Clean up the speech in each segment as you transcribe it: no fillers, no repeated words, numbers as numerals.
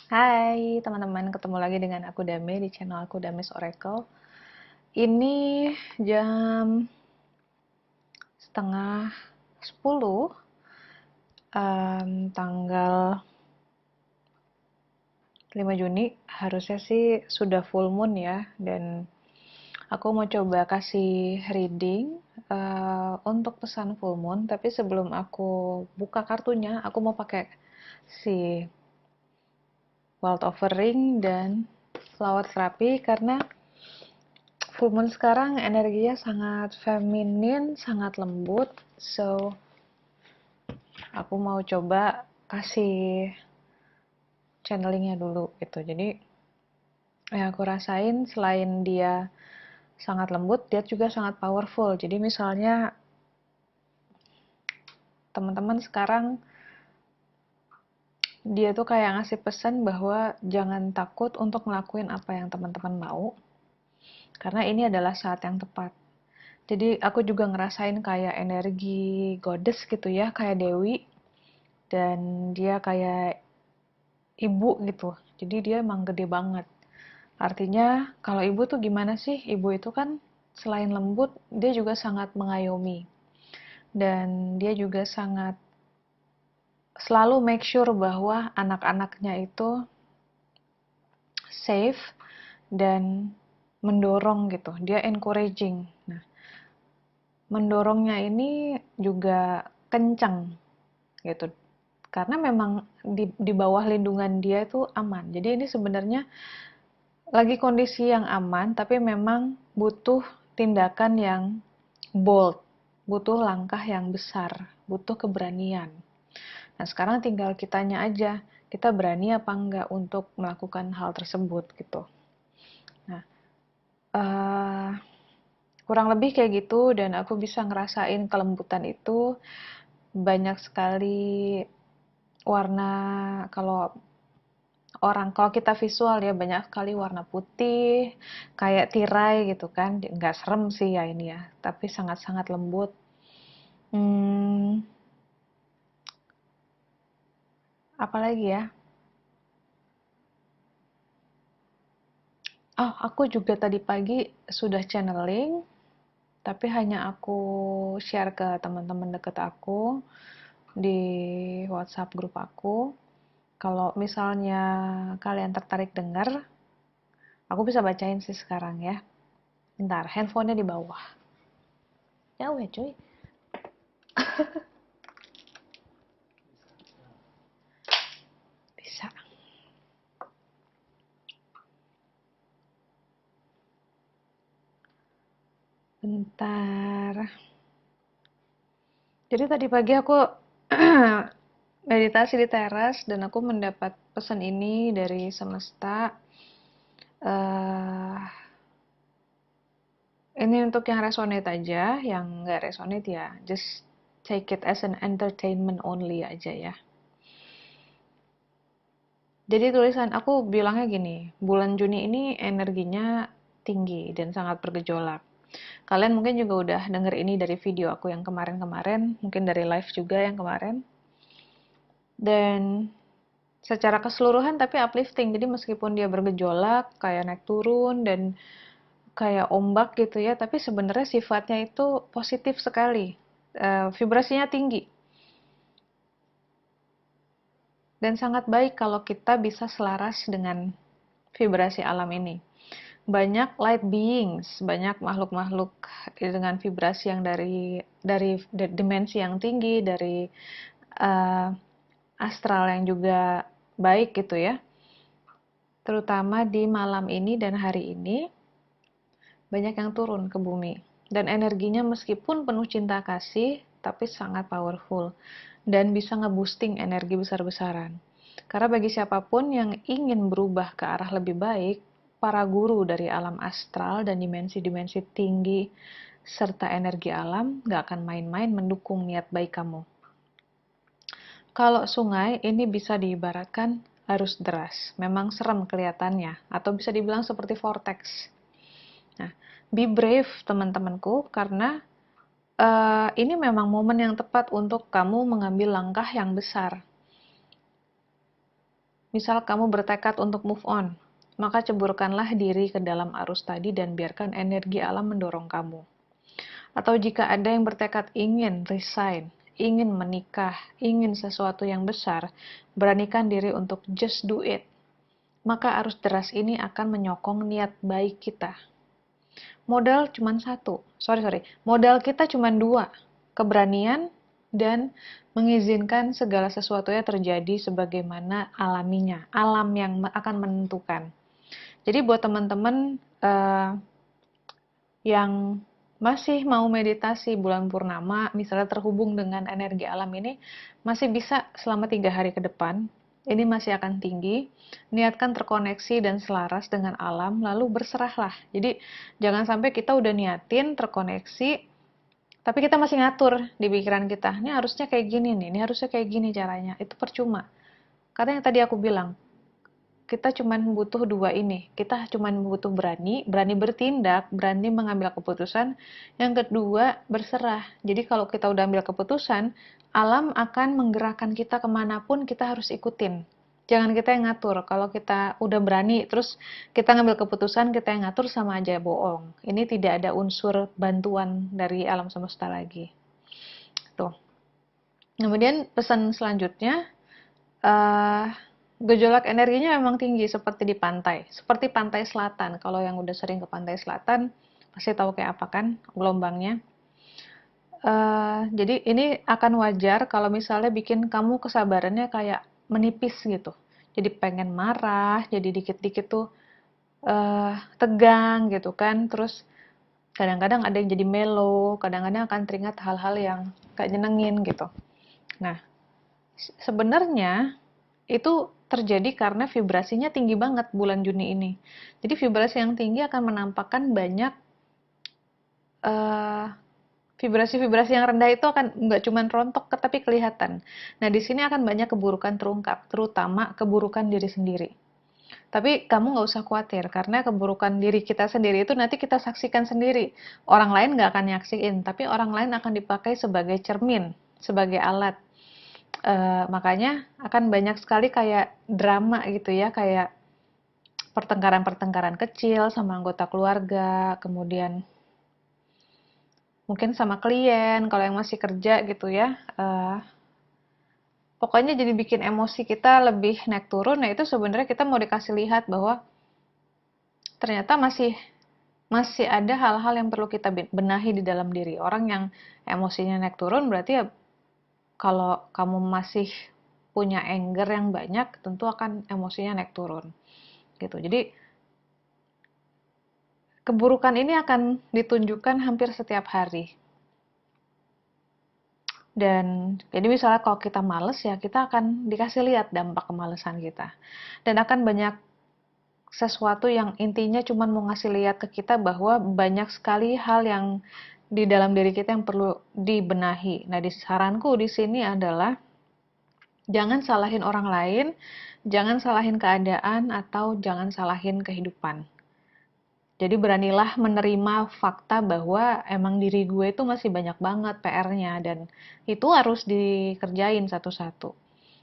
Hai teman-teman, ketemu lagi dengan aku Dame di channel aku Dame's Oracle. Ini jam setengah 10, tanggal 5 Juni. Harusnya sih sudah full moon ya, dan aku mau coba kasih reading untuk pesan full moon. Tapi sebelum aku buka kartunya, aku mau pakai si World Offering dan Flower Therapy karena full moon sekarang energinya sangat feminin, sangat lembut. So, aku mau coba kasih channelingnya dulu gitu. Jadi, yang aku rasain selain dia sangat lembut, dia juga sangat powerful. Jadi misalnya teman-teman sekarang dia tuh kayak ngasih pesan bahwa jangan takut untuk ngelakuin apa yang teman-teman mau, karena ini adalah saat yang tepat. Jadi aku juga ngerasain kayak energi goddess gitu ya, kayak Dewi, dan dia kayak ibu gitu. Jadi dia emang gede banget. Artinya kalau ibu tuh gimana sih? Ibu itu kan selain lembut, dia juga sangat mengayomi. Dan dia juga sangat selalu make sure bahwa anak-anaknya itu safe dan mendorong gitu. Dia encouraging. Nah, mendorongnya ini juga kencang gitu. Karena memang di bawah lindungan dia itu aman. Jadi ini sebenarnya lagi kondisi yang aman, tapi memang butuh tindakan yang bold, butuh langkah yang besar, butuh keberanian. Nah, sekarang tinggal kitanya aja, kita berani apa enggak untuk melakukan hal tersebut gitu. Nah, uh, kurang lebih kayak gitu, dan aku bisa ngerasain kelembutan itu banyak sekali warna. Kalau kita visual ya, banyak sekali warna putih kayak tirai gitu kan, nggak serem sih ya ini ya, tapi sangat-sangat lembut. hmm, Apalagi ya, aku juga tadi pagi sudah channeling, tapi hanya aku share ke teman-teman deket aku di WhatsApp grup aku. Kalau misalnya kalian tertarik dengar, aku bisa bacain sih sekarang ya. Bentar, handphonenya di bawah. Jauh ya cuy. Bisa. Bentar. Jadi tadi pagi aku meditasi di teras dan aku mendapat pesan ini dari semesta. eh ini untuk yang resonate aja, yang nggak resonate ya just take it as an entertainment only aja ya. Jadi tulisan aku bilangnya gini, bulan Juni ini energinya tinggi dan sangat bergejolak. Kalian mungkin juga udah denger ini dari video aku yang kemarin-kemarin, mungkin dari live juga yang kemarin. Dan secara keseluruhan tapi uplifting. Jadi meskipun dia bergejolak, kayak naik turun dan kayak ombak gitu ya, tapi sebenarnya sifatnya itu positif sekali. Vibrasinya tinggi. Dan sangat baik kalau kita bisa selaras dengan vibrasi alam ini. Banyak light beings, banyak makhluk-makhluk dengan vibrasi yang dari dimensi yang tinggi, dari uh, astral yang juga baik gitu ya. Terutama di malam ini dan hari ini banyak yang turun ke bumi. Dan energinya meskipun penuh cinta kasih, tapi sangat powerful. Dan bisa nge-boosting energi besar-besaran. Karena bagi siapapun yang ingin berubah ke arah lebih baik, para guru dari alam astral dan dimensi-dimensi tinggi serta energi alam gak akan main-main mendukung niat baik kamu. Kalau sungai ini bisa diibaratkan arus deras, memang serem kelihatannya, atau bisa dibilang seperti vortex. Nah, be brave teman-temanku, karena ini memang momen yang tepat untuk kamu mengambil langkah yang besar. Misal kamu bertekad untuk move on, maka ceburkanlah diri ke dalam arus tadi dan biarkan energi alam mendorong kamu. Atau jika ada yang bertekad ingin resign, ingin menikah, ingin sesuatu yang besar, beranikan diri untuk just do it. Maka arus deras ini akan menyokong niat baik kita. Modal cuma modal kita cuma dua, keberanian dan mengizinkan segala sesuatunya terjadi sebagaimana alaminya, alam yang akan menentukan. Jadi buat teman-teman yang masih mau meditasi bulan purnama, misalnya terhubung dengan energi alam ini, masih bisa selama 3 hari ke depan, ini masih akan tinggi, niatkan terkoneksi dan selaras dengan alam, lalu berserahlah. Jadi jangan sampai kita udah niatin terkoneksi, tapi kita masih ngatur di pikiran kita, ini harusnya kayak gini nih, ini harusnya kayak gini caranya, itu percuma. Karena yang tadi aku bilang, kita cuma butuh dua ini. Kita cuma butuh berani bertindak, berani mengambil keputusan. Yang kedua, berserah. Jadi kalau kita udah ambil keputusan, alam akan menggerakkan kita kemanapun kita harus ikutin. Jangan kita yang ngatur. Kalau kita udah berani, terus kita ngambil keputusan, kita yang ngatur sama aja bohong. Ini tidak ada unsur bantuan dari alam semesta lagi. Tuh. Kemudian pesan selanjutnya, gejolak energinya memang tinggi seperti di pantai, seperti pantai selatan. Kalau yang udah sering ke pantai selatan pasti tahu kayak apa kan gelombangnya. Jadi ini akan wajar kalau misalnya bikin kamu kesabarannya kayak menipis gitu. Jadi pengen marah, jadi dikit-dikit tuh tegang gitu kan. Terus kadang-kadang ada yang jadi melo, kadang-kadang akan teringat hal-hal yang gak nyenengin gitu. Nah, sebenarnya itu terjadi karena vibrasinya tinggi banget bulan Juni ini. Jadi vibrasi yang tinggi akan menampakkan banyak vibrasi-vibrasi yang rendah itu akan nggak cuma rontok tapi kelihatan. Nah di sini akan banyak keburukan terungkap, terutama keburukan diri sendiri. Tapi kamu nggak usah khawatir karena keburukan diri kita sendiri itu nanti kita saksikan sendiri. Orang lain nggak akan nyaksiin, tapi orang lain akan dipakai sebagai cermin, sebagai alat. Makanya akan banyak sekali kayak drama gitu ya, kayak pertengkaran-pertengkaran kecil sama anggota keluarga, kemudian mungkin sama klien kalau yang masih kerja gitu ya. Pokoknya jadi bikin emosi kita lebih naik turun. Nah itu sebenarnya kita mau dikasih lihat bahwa ternyata masih ada hal-hal yang perlu kita benahi di dalam diri. Orang yang emosinya naik turun berarti ya kalau kamu masih punya anger yang banyak, tentu akan emosinya naik turun. Gitu. Jadi keburukan ini akan ditunjukkan hampir setiap hari. Dan jadi misalnya kalau kita males ya kita akan dikasih lihat dampak kemalesan kita. Dan akan banyak sesuatu yang intinya cuma mau ngasih lihat ke kita bahwa banyak sekali hal yang di dalam diri kita yang perlu dibenahi. Nah, saranku di sini adalah jangan salahin orang lain, jangan salahin keadaan, atau jangan salahin kehidupan. Jadi beranilah menerima fakta bahwa emang diri gue itu masih banyak banget PR-nya dan itu harus dikerjain satu-satu.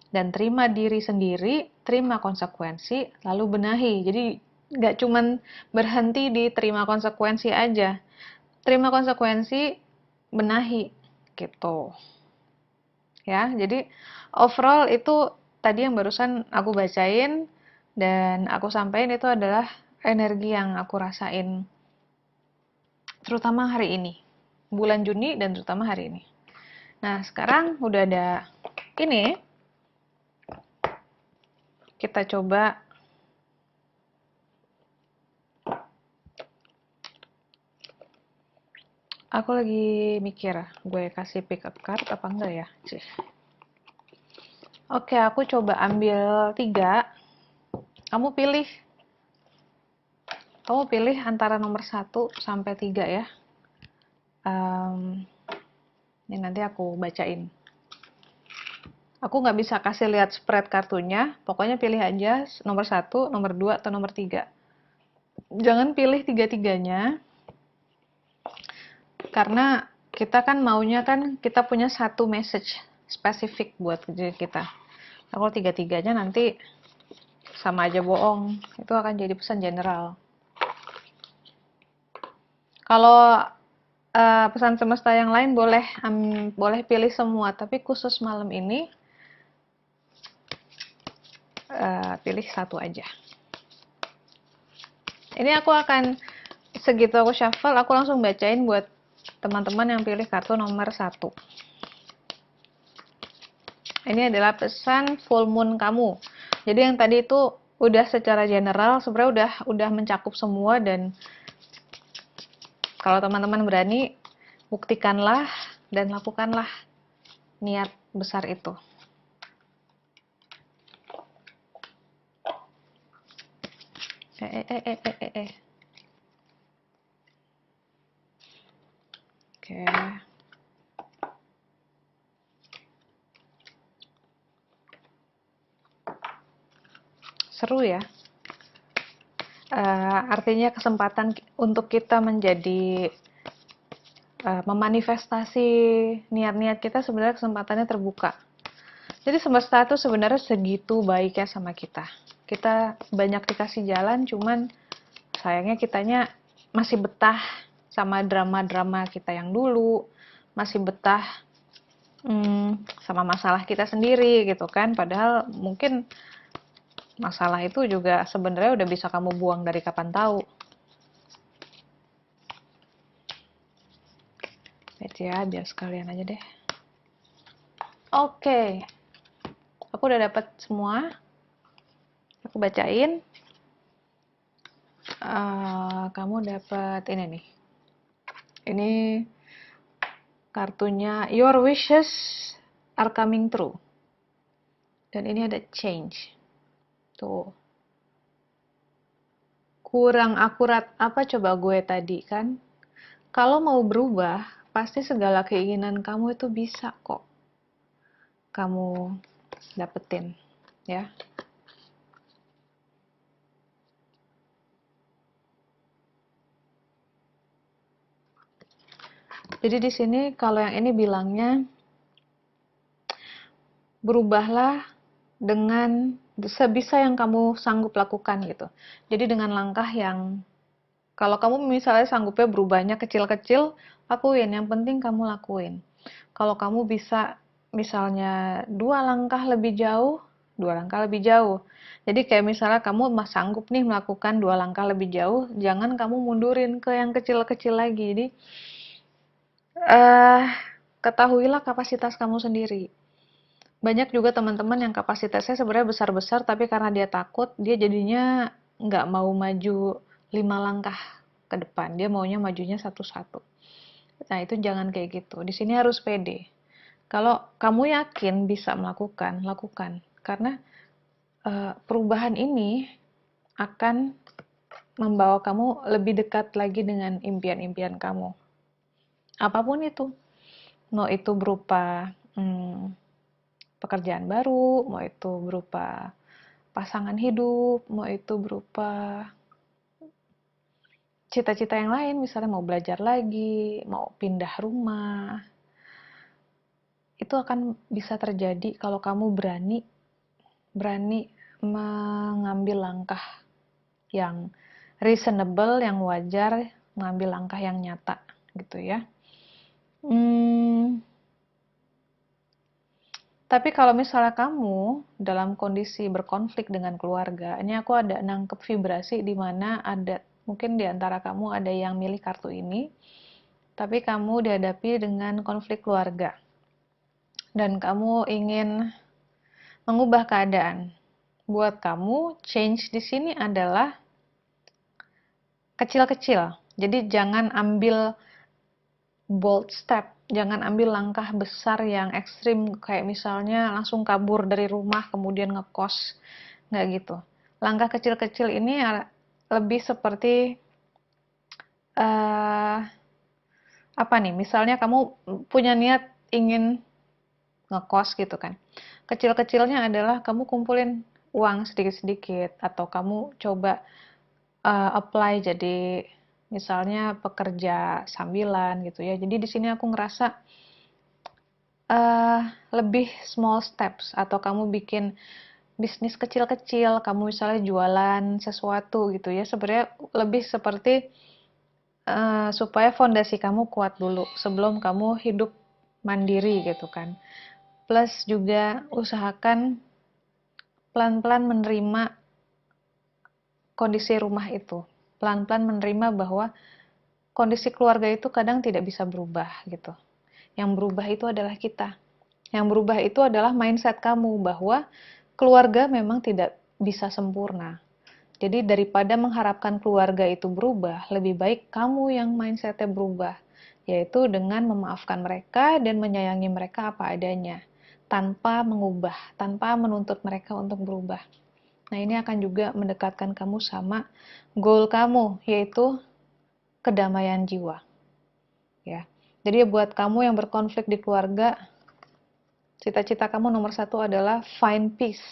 Dan terima diri sendiri, terima konsekuensi, lalu benahi. Jadi nggak cuman berhenti di terima konsekuensi aja. Terima konsekuensi, benahi gitu. Ya, jadi overall itu tadi yang barusan aku bacain dan aku sampaikan itu adalah energi yang aku rasain terutama hari ini, bulan Juni dan terutama hari ini. Nah, sekarang udah ada ini, kita coba aku lagi mikir, gue kasih pick up card apa enggak ya? Oke, aku coba ambil 3. Kamu pilih antara nomor 1 sampai 3 ya. Ini nanti aku bacain. Aku nggak bisa kasih lihat spread kartunya, pokoknya pilih aja nomor 1, nomor 2, atau nomor 3. Jangan pilih tiga-tiganya, karena kita kan maunya kan kita punya satu message spesifik buat diri kita. Kalau tiga-tiganya nanti sama aja bohong. Itu akan jadi pesan general. Kalau pesan semesta yang lain boleh pilih semua, tapi khusus malam ini pilih satu aja. Ini aku akan, segitu aku shuffle, aku langsung bacain buat teman-teman yang pilih kartu nomor 1. Ini adalah pesan full moon kamu. Jadi yang tadi itu udah secara general, sebenarnya udah mencakup semua, dan kalau teman-teman berani, buktikanlah dan lakukanlah niat besar itu. Oke. Seru ya. Artinya kesempatan untuk kita menjadi memanifestasi niat-niat kita, sebenarnya kesempatannya terbuka. Jadi semesta itu sebenarnya segitu baiknya sama kita. Kita banyak dikasih jalan, cuman sayangnya kitanya masih betah sama drama-drama kita yang dulu, masih betah sama masalah kita sendiri gitu kan. Padahal mungkin masalah itu juga sebenarnya udah bisa kamu buang dari kapan tahu. Ya, biar sekalian aja deh. Oke. Aku udah dapat semua. Aku bacain. Kamu dapat ini nih. Ini kartunya Your Wishes Are Coming True. Dan ini ada change. Tuh. Kurang akurat apa coba gue tadi kan? Kalau mau berubah, pasti segala keinginan kamu itu bisa kok kamu dapetin, ya. Jadi di sini kalau yang ini bilangnya berubahlah dengan sebisa yang kamu sanggup lakukan gitu. Jadi dengan langkah yang, kalau kamu misalnya sanggupnya berubahnya kecil-kecil, lakuin. Yang penting kamu lakuin. Kalau kamu bisa misalnya 2 langkah lebih jauh, 2 langkah lebih jauh. Jadi kayak misalnya kamu sanggup nih melakukan 2 langkah lebih jauh, jangan kamu mundurin ke yang kecil-kecil lagi. Jadi ketahuilah kapasitas kamu sendiri. Banyak juga teman-teman yang kapasitasnya sebenarnya besar-besar, tapi karena dia takut, dia jadinya nggak mau maju 5 langkah ke depan. Dia maunya majunya satu-satu. Nah, itu jangan kayak gitu. Di sini harus pede. Kalau kamu yakin bisa melakukan, lakukan. Karena perubahan ini akan membawa kamu lebih dekat lagi dengan impian-impian kamu. Apapun itu. Mau itu berupa pekerjaan baru, mau itu berupa pasangan hidup, mau itu berupa cita-cita yang lain, misalnya mau belajar lagi, mau pindah rumah. Itu akan bisa terjadi kalau kamu berani mengambil langkah yang reasonable, yang wajar, mengambil langkah yang nyata gitu ya. Tapi kalau misalnya kamu dalam kondisi berkonflik dengan keluarga, ini aku ada nangkep vibrasi di mana ada mungkin di antara kamu ada yang milih kartu ini, tapi kamu dihadapi dengan konflik keluarga dan kamu ingin mengubah keadaan. Buat kamu, change di sini adalah kecil-kecil. Jadi jangan ambil bold step, jangan ambil langkah besar yang ekstrim kayak misalnya langsung kabur dari rumah kemudian ngekos, nggak gitu. Langkah kecil-kecil ini lebih seperti apa nih, misalnya kamu punya niat ingin ngekos gitu kan, kecil-kecilnya adalah kamu kumpulin uang sedikit-sedikit atau kamu coba apply jadi misalnya pekerja sambilan gitu ya. Jadi di sini aku ngerasa lebih small steps, atau kamu bikin bisnis kecil-kecil, kamu misalnya jualan sesuatu gitu ya, sebenarnya lebih seperti supaya fondasi kamu kuat dulu sebelum kamu hidup mandiri gitu kan. Plus juga usahakan pelan-pelan menerima kondisi rumah itu. Pelan-pelan menerima bahwa kondisi keluarga itu kadang tidak bisa berubah gitu. Yang berubah itu adalah kita. Yang berubah itu adalah mindset kamu bahwa keluarga memang tidak bisa sempurna. Jadi daripada mengharapkan keluarga itu berubah, lebih baik kamu yang mindsetnya berubah, yaitu dengan memaafkan mereka dan menyayangi mereka apa adanya, tanpa mengubah, tanpa menuntut mereka untuk berubah. Nah, ini akan juga mendekatkan kamu sama goal kamu, yaitu kedamaian jiwa. Ya. Jadi buat kamu yang berkonflik di keluarga, cita-cita kamu nomor satu adalah find peace.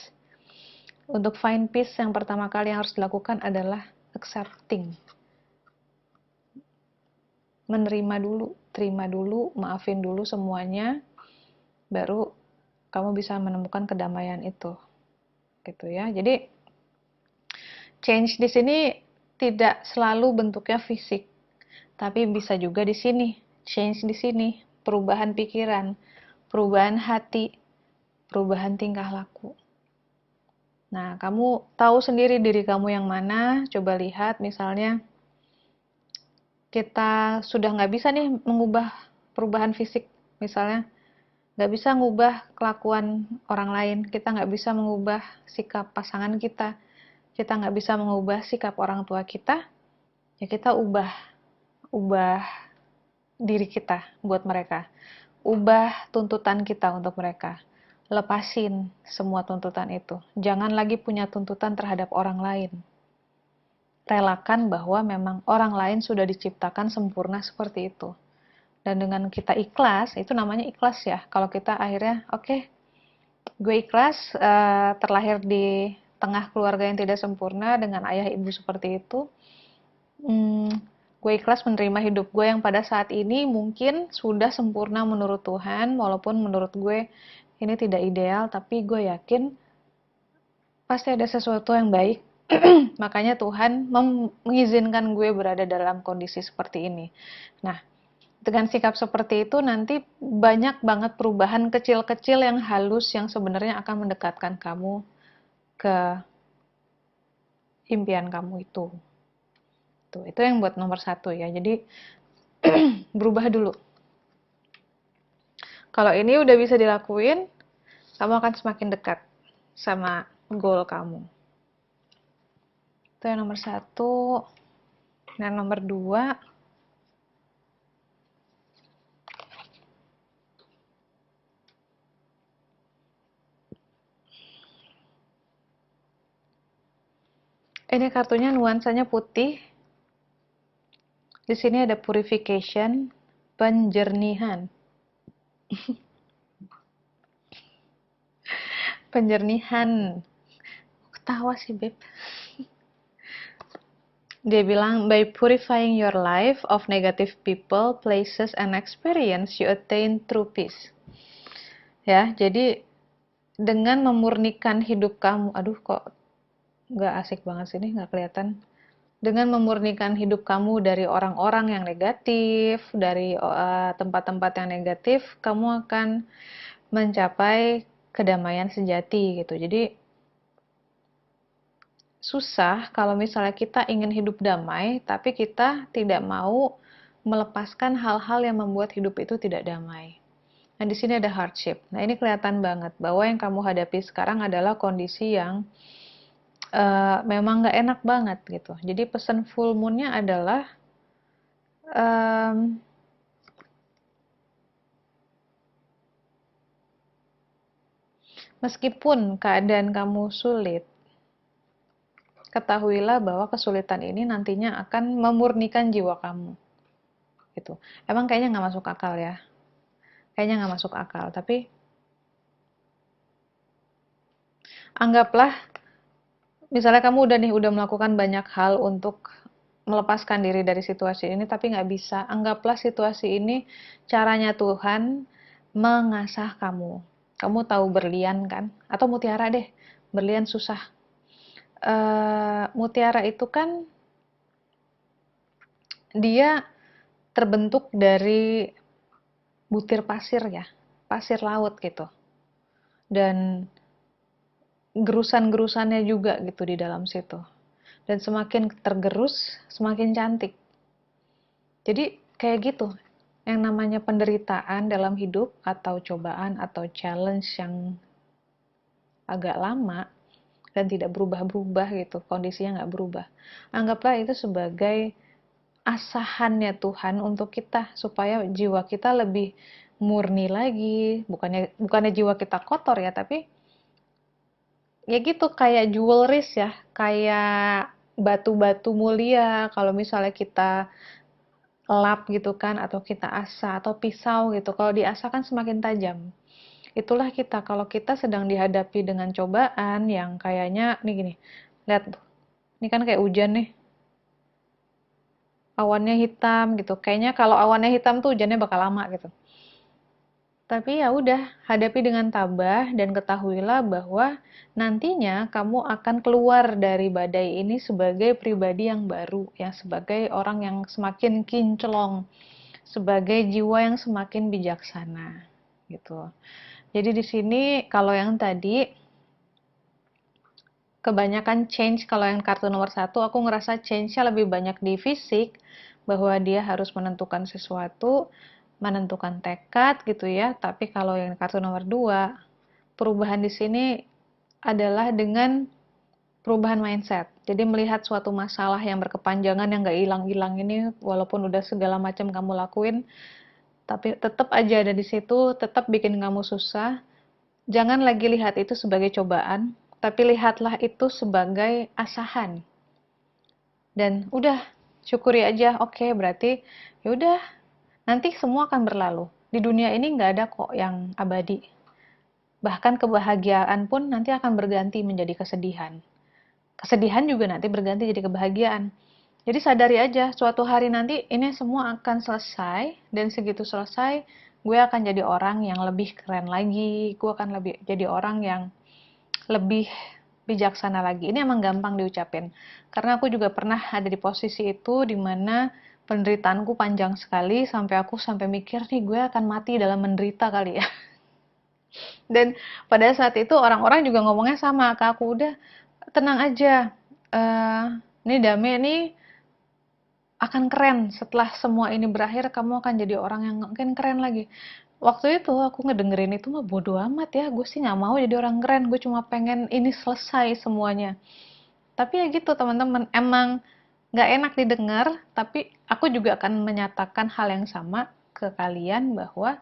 Untuk find peace, yang pertama kali yang harus dilakukan adalah accepting. Menerima dulu, terima dulu, maafin dulu semuanya, baru kamu bisa menemukan kedamaian itu. Gitu ya. Jadi change di sini tidak selalu bentuknya fisik, tapi bisa juga di sini. Change di sini, perubahan pikiran, perubahan hati, perubahan tingkah laku. Nah, kamu tahu sendiri diri kamu yang mana, coba lihat misalnya kita sudah nggak bisa nih mengubah perubahan fisik, misalnya nggak bisa mengubah kelakuan orang lain, kita nggak bisa mengubah sikap pasangan kita nggak bisa mengubah sikap orang tua kita, ya kita ubah diri kita buat mereka, ubah tuntutan kita untuk mereka, lepasin semua tuntutan itu, jangan lagi punya tuntutan terhadap orang lain, relakan bahwa memang orang lain sudah diciptakan sempurna seperti itu. Dan dengan kita ikhlas, itu namanya ikhlas ya. Kalau kita akhirnya, oke, gue ikhlas terlahir di tengah keluarga yang tidak sempurna dengan ayah ibu seperti itu. Gue ikhlas menerima hidup gue yang pada saat ini mungkin sudah sempurna menurut Tuhan, walaupun menurut gue ini tidak ideal, tapi gue yakin pasti ada sesuatu yang baik. Makanya Tuhan mengizinkan gue berada dalam kondisi seperti ini. Nah, dengan sikap seperti itu nanti banyak banget perubahan kecil-kecil yang halus yang sebenarnya akan mendekatkan kamu ke impian kamu itu. Tuh, itu yang buat nomor satu ya. Jadi berubah dulu. Kalau ini udah bisa dilakuin, kamu akan semakin dekat sama goal kamu. Itu yang nomor satu. Dan nomor dua, ini kartunya nuansanya putih. Di sini ada purification, penjernihan. Penjernihan. Ketawa sih, Beb. Dia bilang, by purifying your life of negative people, places, and experience, you attain true peace. Ya, jadi dengan memurnikan hidup kamu, aduh kok nggak asik banget sih nih, nggak kelihatan. Dengan memurnikan hidup kamu dari orang-orang yang negatif, dari tempat-tempat yang negatif, kamu akan mencapai kedamaian sejati gitu. Jadi susah kalau misalnya kita ingin hidup damai, tapi kita tidak mau melepaskan hal-hal yang membuat hidup itu tidak damai. Nah, di sini ada hardship. Nah, ini kelihatan banget bahwa yang kamu hadapi sekarang adalah kondisi yang memang nggak enak banget gitu. Jadi pesan full moon-nya adalah meskipun keadaan kamu sulit, ketahuilah bahwa kesulitan ini nantinya akan memurnikan jiwa kamu. Gitu. Emang kayaknya nggak masuk akal ya. Kayaknya nggak masuk akal, tapi anggaplah misalnya kamu udah melakukan banyak hal untuk melepaskan diri dari situasi ini, tapi nggak bisa. Anggaplah situasi ini caranya Tuhan mengasah kamu. Kamu tahu berlian kan? Atau mutiara deh. Berlian susah. Mutiara itu kan dia terbentuk dari butir pasir ya, pasir laut gitu. Dan gerusan-gerusannya juga gitu di dalam situ. Dan semakin tergerus, semakin cantik. Jadi kayak gitu. Yang namanya penderitaan dalam hidup atau cobaan atau challenge yang agak lama dan tidak berubah-berubah gitu, kondisinya nggak berubah. Anggaplah itu sebagai asahannya Tuhan untuk kita supaya jiwa kita lebih murni lagi. Bukannya jiwa kita kotor ya, tapi ya gitu kayak jewelries ya, kayak batu-batu mulia kalau misalnya kita lap gitu kan atau kita asah atau pisau gitu. Kalau diasah kan semakin tajam. Itulah kita kalau kita sedang dihadapi dengan cobaan yang kayaknya nih gini. Lihat tuh. Ini kan kayak hujan nih. Awannya hitam gitu. Kayaknya kalau awannya hitam tuh hujannya bakal lama gitu. Tapi ya udah, hadapi dengan tabah dan ketahuilah bahwa nantinya kamu akan keluar dari badai ini sebagai pribadi yang baru, ya sebagai orang yang semakin kinclong, sebagai jiwa yang semakin bijaksana, gitu. Jadi di sini kalau yang tadi kebanyakan change, kalau yang kartu nomor satu, aku ngerasa change-nya lebih banyak di fisik, bahwa dia harus menentukan sesuatu, menentukan tekad gitu ya. Tapi kalau yang kartu nomor 2, perubahan di sini adalah dengan perubahan mindset. Jadi melihat suatu masalah yang berkepanjangan yang gak hilang-hilang ini, walaupun udah segala macam kamu lakuin, tapi tetap aja ada di situ, tetap bikin kamu susah. Jangan lagi lihat itu sebagai cobaan, tapi lihatlah itu sebagai asahan. Dan udah, syukuri aja. Oke, berarti ya udah, nanti semua akan berlalu. Di dunia ini nggak ada kok yang abadi. Bahkan kebahagiaan pun nanti akan berganti menjadi kesedihan. Kesedihan juga nanti berganti jadi kebahagiaan. Jadi sadari aja, suatu hari nanti ini semua akan selesai, dan segitu selesai, gue akan jadi orang yang lebih keren lagi, gue akan jadi orang yang lebih bijaksana lagi. Ini emang gampang diucapin, karena aku juga pernah ada di posisi itu, di mana penderitaanku panjang sekali, sampai mikir nih gue akan mati dalam menderita kali ya. Dan pada saat itu orang-orang juga ngomongnya sama ke aku, udah tenang aja, ini Dame nih akan keren setelah semua ini berakhir, kamu akan jadi orang yang mungkin keren lagi. Waktu itu aku ngedengerin itu mah bodo amat ya, gue sih nggak mau jadi orang keren, gue cuma pengen ini selesai semuanya. Tapi ya gitu teman-teman, emang nggak enak didengar, tapi aku juga akan menyatakan hal yang sama ke kalian bahwa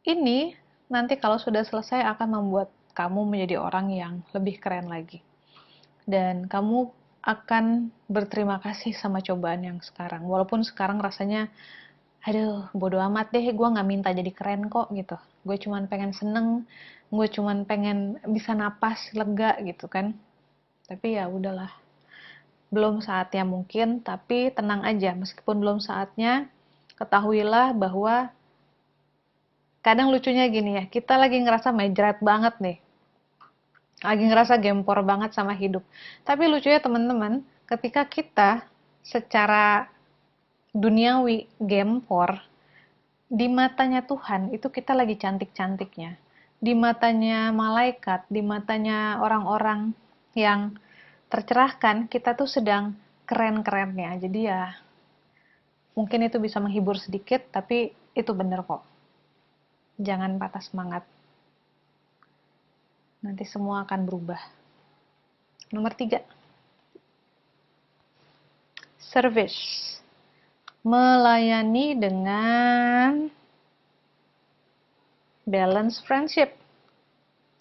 ini nanti kalau sudah selesai akan membuat kamu menjadi orang yang lebih keren lagi. Dan kamu akan berterima kasih sama cobaan yang sekarang. Walaupun sekarang rasanya, aduh bodo amat deh, gue nggak minta jadi keren kok gitu. Gue cuman pengen seneng, gue cuman pengen bisa napas lega gitu kan. Tapi ya udahlah, belum saatnya mungkin, tapi tenang aja, meskipun belum saatnya, ketahuilah bahwa kadang lucunya gini ya, kita lagi ngerasa mejret banget nih, lagi ngerasa gempor banget sama hidup. Tapi lucunya teman-teman, ketika kita secara duniawi gempor, di matanya Tuhan itu kita lagi cantik-cantiknya. Di matanya malaikat, di matanya orang-orang yang tercerahkan, kita tuh sedang keren-kerennya. Jadi ya, mungkin itu bisa menghibur sedikit, tapi itu bener kok. Jangan patah semangat. Nanti semua akan berubah. Nomor 3. Service. Melayani dengan balance friendship.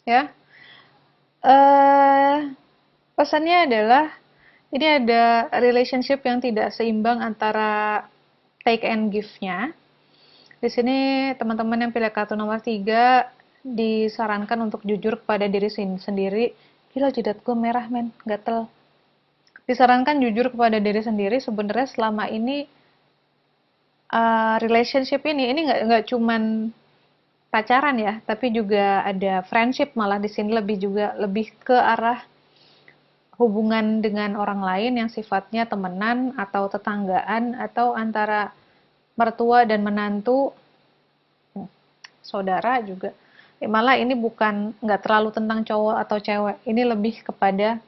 Ya. Pesannya adalah ini ada relationship yang tidak seimbang antara take and give-nya. Di sini teman-teman yang pilih kartu nomor 3 disarankan untuk jujur kepada diri sendiri. Gila jidat gue merah men, gatel. Disarankan jujur kepada diri sendiri, sebenarnya selama ini relationship ini nggak cuman pacaran ya, tapi juga ada friendship, malah di sini lebih ke arah hubungan dengan orang lain yang sifatnya temenan atau tetanggaan atau antara mertua dan menantu, saudara juga. Malah ini bukan nggak terlalu tentang cowok atau cewek, ini lebih kepada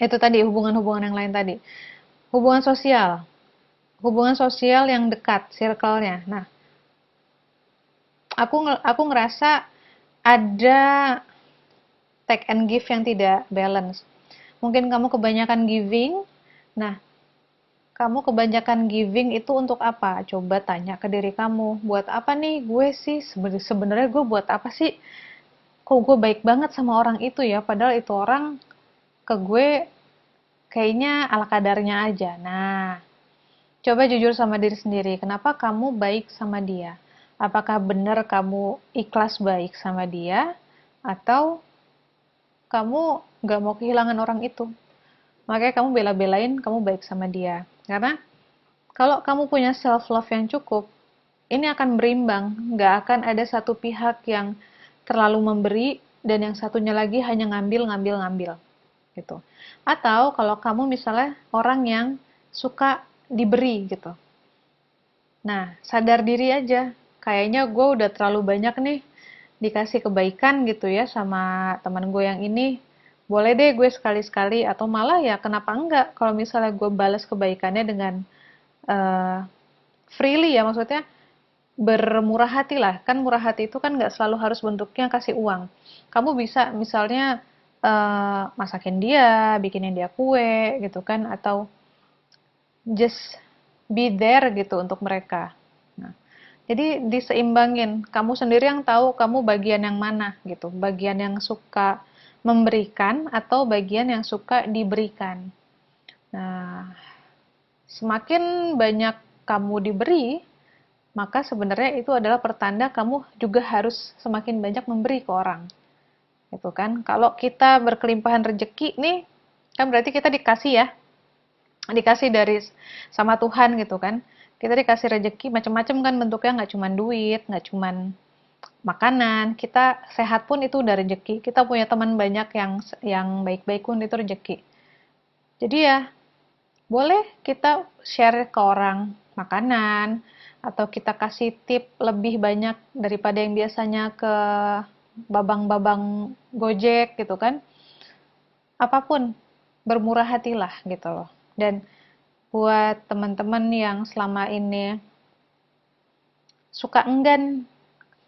itu tadi hubungan-hubungan yang lain tadi. Hubungan sosial yang dekat, circle-nya. Nah, aku ngerasa ada take and give yang tidak balance. Mungkin kamu kebanyakan giving. Nah, kamu kebanyakan giving itu untuk apa? Coba tanya ke diri kamu, buat apa nih gue sih sebenarnya gue buat apa sih? Kok gue baik banget sama orang itu ya, padahal itu orang ke gue kayaknya ala kadarnya aja. Nah, coba jujur sama diri sendiri, kenapa kamu baik sama dia? Apakah benar kamu ikhlas baik sama dia? Atau kamu gak mau kehilangan orang itu? Makanya kamu bela-belain kamu baik sama dia. Karena kalau kamu punya self-love yang cukup, ini akan berimbang. Gak akan ada satu pihak yang terlalu memberi, dan yang satunya lagi hanya ngambil gitu. Atau kalau kamu misalnya orang yang suka diberi gitu. Nah, sadar diri aja. Kayaknya gue udah terlalu banyak nih dikasih kebaikan gitu ya sama teman gue yang ini. Boleh deh gue sekali-sekali, atau malah ya kenapa enggak kalau misalnya gue balas kebaikannya dengan eh, freely ya, maksudnya bermurah hati lah. Kan murah hati itu kan nggak selalu harus bentuknya kasih uang. Kamu bisa misalnya masakin dia, bikinin dia kue gitu kan, atau just be there gitu untuk mereka. Nah, jadi diseimbangin. Kamu sendiri yang tahu kamu bagian yang mana gitu. Bagian yang suka memberikan atau bagian yang suka diberikan. Nah, semakin banyak kamu diberi, maka sebenarnya itu adalah pertanda kamu juga harus semakin banyak memberi ke orang. Gitu kan? Kalau kita berkelimpahan rezeki nih, kan berarti kita dikasih ya, dikasih dari sama Tuhan gitu kan. Kita dikasih rezeki macam-macam kan bentuknya, nggak cuma duit, nggak cuma makanan, kita sehat pun itu udah rezeki. Kita punya teman banyak yang baik-baik pun itu rezeki. Jadi ya boleh kita share ke orang makanan, atau kita kasih tip lebih banyak daripada yang biasanya ke babang-babang Gojek gitu kan. Apapun, bermurah hatilah gitu loh. Dan buat teman-teman yang selama ini suka enggan,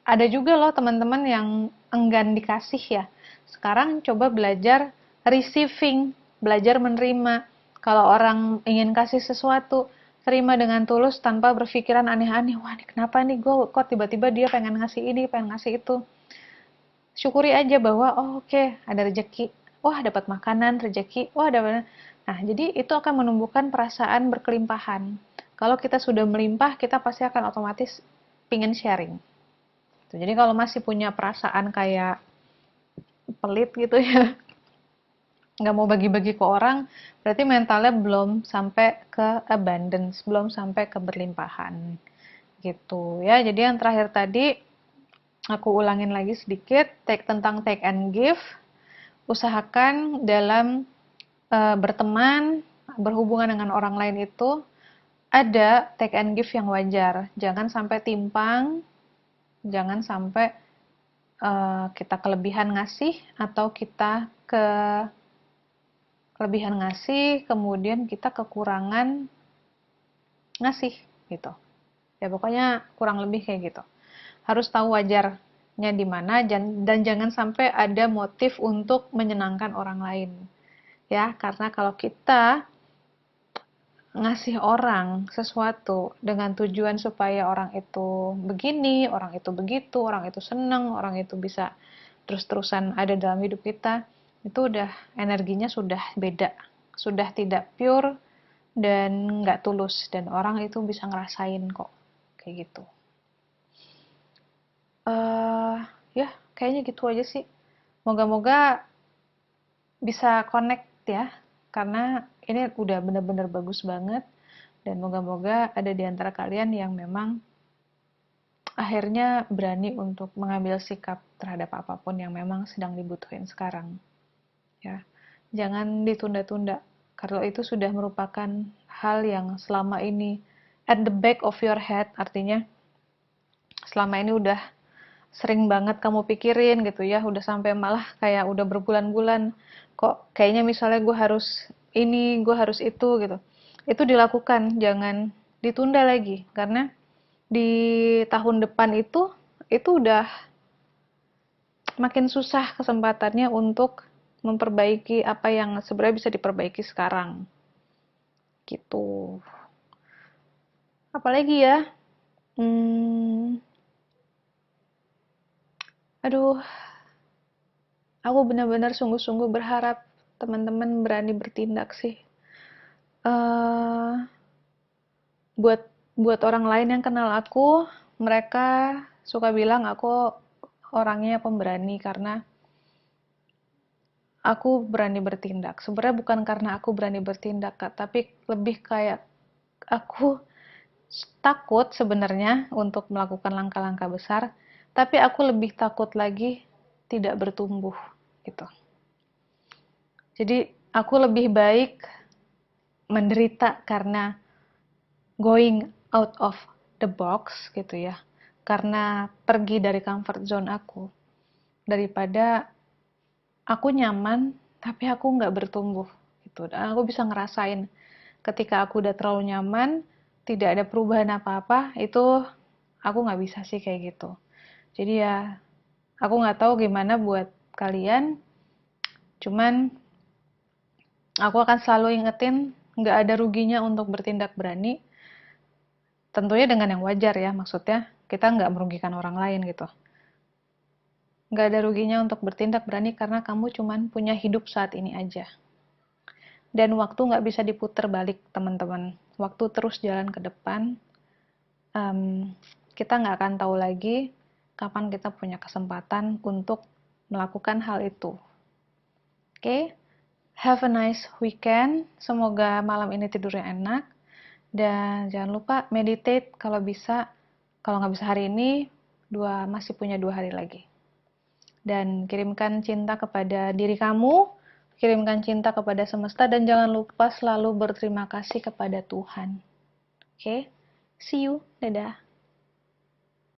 ada juga loh teman-teman yang enggan dikasih ya. Sekarang coba belajar receiving, belajar menerima. Kalau orang ingin kasih sesuatu, terima dengan tulus tanpa berpikiran aneh-aneh. Wah, ini kenapa nih gue kok tiba-tiba dia pengen ngasih ini, pengen ngasih itu. Syukuri aja bahwa oh oke, ada rezeki. Wah, dapat makanan, rezeki. Wah, dapat. Nah, jadi itu akan menumbuhkan perasaan berkelimpahan. Kalau kita sudah melimpah, kita pasti akan otomatis pingin sharing. Jadi kalau masih punya perasaan kayak pelit gitu ya, nggak mau bagi-bagi ke orang, berarti mentalnya belum sampai ke abundance, belum sampai ke berlimpahan. Gitu ya. Jadi yang terakhir tadi, aku ulangin lagi sedikit, tentang take and give. Usahakan dalam berteman, berhubungan dengan orang lain itu, ada take and give yang wajar. Jangan sampai timpang, jangan sampai kita kelebihan ngasih, atau kita kelebihan ngasih, kemudian kita kekurangan ngasih gitu. Ya pokoknya kurang lebih kayak gitu. Harus tahu wajarnya di mana, dan jangan sampai ada motif untuk menyenangkan orang lain. Ya, karena kalau kita ngasih orang sesuatu dengan tujuan supaya orang itu begini, orang itu begitu, orang itu seneng, orang itu bisa terus-terusan ada dalam hidup kita, itu udah energinya sudah beda, sudah tidak pure dan nggak tulus, dan orang itu bisa ngerasain kok kayak gitu. eh Ya kayaknya gitu aja sih. Moga-moga bisa connect ya, karena ini udah bener-bener bagus banget, dan moga-moga ada di antara kalian yang memang akhirnya berani untuk mengambil sikap terhadap apapun yang memang sedang dibutuhin sekarang. Ya, jangan ditunda-tunda. Kalau itu sudah merupakan hal yang selama ini at the back of your head, artinya selama ini udah sering banget kamu pikirin gitu ya, udah sampai malah kayak udah berbulan-bulan, kok kayaknya misalnya gue harus ini, gue harus itu gitu. Itu dilakukan, jangan ditunda lagi, karena di tahun depan itu udah makin susah kesempatannya untuk memperbaiki apa yang sebenarnya bisa diperbaiki sekarang. Gitu. Apalagi ya? Hmm, aduh, aku benar-benar sungguh-sungguh berharap teman-teman berani bertindak sih. Uh, buat buat orang lain yang kenal aku, mereka suka bilang aku orangnya pemberani karena aku berani bertindak. Sebenarnya bukan karena aku berani bertindak, Kak, tapi lebih kayak aku takut sebenarnya untuk melakukan langkah-langkah besar, tapi aku lebih takut lagi tidak bertumbuh gitu. Jadi aku lebih baik menderita karena going out of the box gitu ya, karena pergi dari comfort zone aku, daripada aku nyaman tapi aku nggak bertumbuh gitu. Dan aku bisa ngerasain ketika aku udah terlalu nyaman, tidak ada perubahan apa-apa, itu aku nggak bisa sih kayak gitu. Jadi ya, aku nggak tahu gimana buat kalian, cuman aku akan selalu ingetin, nggak ada ruginya untuk bertindak berani, tentunya dengan yang wajar ya, maksudnya kita nggak merugikan orang lain gitu. Nggak ada ruginya untuk bertindak berani karena kamu cuman punya hidup saat ini aja. Dan waktu nggak bisa diputar balik, teman-teman. Waktu terus jalan ke depan, kita nggak akan tahu lagi kapan kita punya kesempatan untuk melakukan hal itu. Oke? Have a nice weekend. Semoga malam ini tidurnya enak. Dan jangan lupa meditate kalau bisa. Kalau nggak bisa hari ini, masih punya 2 hari lagi. Dan kirimkan cinta kepada diri kamu, kirimkan cinta kepada semesta, dan jangan lupa selalu berterima kasih kepada Tuhan. Oke? See you. Dadah.